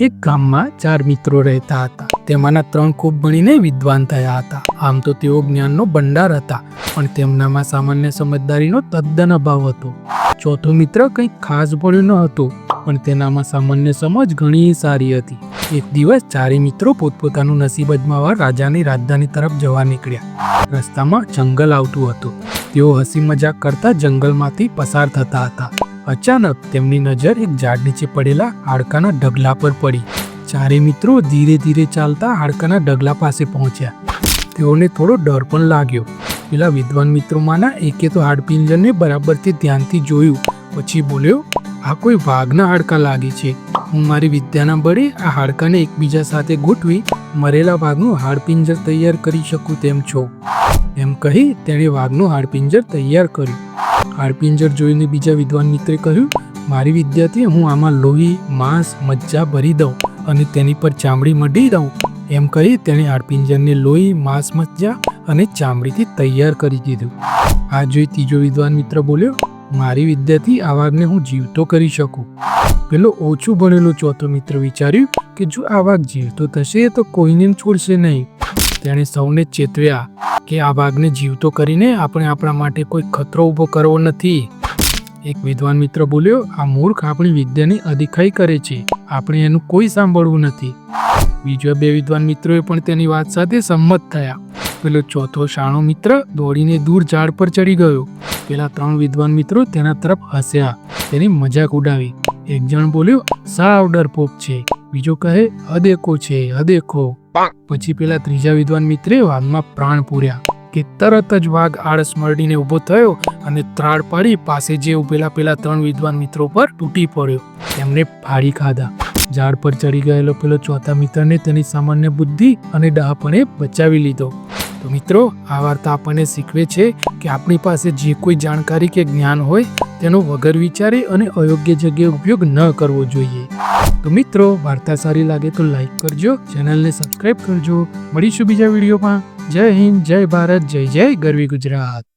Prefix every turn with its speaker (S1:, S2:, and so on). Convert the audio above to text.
S1: એક ગામમાં 4 મિત્રો રહેતા હતા. તેમાંના 3 ખૂબ ભણીને વિદ્વાન થયા હતા. આમ તો તેઓ જ્ઞાનનો ભંડાર હતા, પણ તેમનામાં સામાન્ય સમજદારીનો તદ્દન અભાવ હતો. ચોથો મિત્ર કંઈક ખાસ ભણ્યો ન હતો, પણ તેનામાં સામાન્ય સમજ ઘણી સારી હતી. એક દિવસ 4 મિત્રો પોતપોતાનું નસીબ અજમાવવા રાજાની રાજધાની તરફ જવા નીકળ્યા. રસ્તામાં જંગલ આવતું હતું. તેઓ હસી મજાક કરતા જંગલમાંથી પસાર થતા હતા. અચાનક તેમની નજર એક ઝાડ નીચે પડેલા હાડકાના ઢગલા પર પડી. 4 મિત્રો ધીરે ધીરે ચાલતા હાડકાના ઢગલા પાસે પહોંચ્યા. તેઓને થોડો ડર પણ લાગ્યો. પેલા વિદ્વાન મિત્રોમાંના એકે તો હાડપિંજરને બરાબરથી ધ્યાનથી જોયું. પછી બોલ્યો, આ કોઈ વાઘના હાડકા લાગે છે. હું મારી વિદ્યાના બળે આ હાડકાને એકબીજા સાથે ગોઠવી મરેલા વાઘનું હાડપિંજર તૈયાર કરી શકું તેમ છો. એમ કહી તેણે વાઘનું હાડપિંજર તૈયાર કર્યું. હાડપિંજર જોઈને બીજા વિદ્વાન મિત્રે કહ્યું, મારી વિદ્યાથી હું આમાં લોહી, માંસ, મજ્જા ભરી દઉં અને તેની પર ચામડી મઢી દઉં. એમ કહી તેણે હાડપિંજરને લોહી, માંસ, મજ્જા અને ચામડીથી તૈયાર કરી દીધું. આ જોઈ ત્રીજો વિદ્વાન મિત્ર બોલ્યો, મારી વિદ્યાથી આ વાઘને હું જીવતો કરી શકું. પેલો ઓછું ભણેલો ચોથો મિત્ર વિચાર્યું કે જો આ વાઘ જીવતો થશે તો કોઈને છોડશે નહીં. તેણે સૌને ચેતવ્યા કે આ વાઘને જીવતો કરીને આપણે આપણા માટે કોઈ ખતરો ઊભો કરવો નથી. એક વિદ્વાન મિત્ર બોલ્યો, આ મૂર્ખ આપણી વિદ્યાની અદેખાઈ કરે છે. આપણે એનું કોઈ સાંભળવું નથી. બીજા 2 વિદ્વાન મિત્રોએ પણ તેની વાત સાથે સંમત થયા. પેલો ચોથો શાણો મિત્ર દોડીને દૂર ઝાડ પર ચડી ગયો. પેલા 3 વિદ્વાન મિત્રો તેના તરફ હસ્યા, તેની મજાક ઉડાવી. એક જણ બોલ્યો, સાવ ડરપોક છે. બીજો કહે, અદેખો છે, અદેખો. પછી પેલા ત્રીજા વિદ્વાન મિત્રે વાઘમાં પ્રાણ પૂર્યા કે તરત જ વાઘ આળસ મરડીને ઊભો થયો અને ત્રાડ પાડી પાસે જે ઉભેલા પેલા 3 વિદ્વાન મિત્રો પર તૂટી પડ્યો. તેમને ફાડી ખાધા. ઝાડ પર ચડી ગયેલો પેલો ચોથા મિત્રને તેની સામાન્ય બુદ્ધિ અને ડહાપણે બચાવી લીધો. તો મિત્રો, આ વાર્તા આપણને શીખવે છે કે આપણી પાસે જે કોઈ જાણકારી કે જ્ઞાન હોય તેનો વગર વિચારે અને અયોગ્ય જગ્યાએ ઉપયોગ ન કરવો જોઈએ. તો મિત્રો, વાર્તા સારી લાગે તો લાઈક કરજો, ચેનલને સબસ્ક્રાઈબ કરજો. મળીશું બીજા વિડીયોમાં. જય હિન્દ, જય ભારત, જય જય ગરવી ગુજરાત.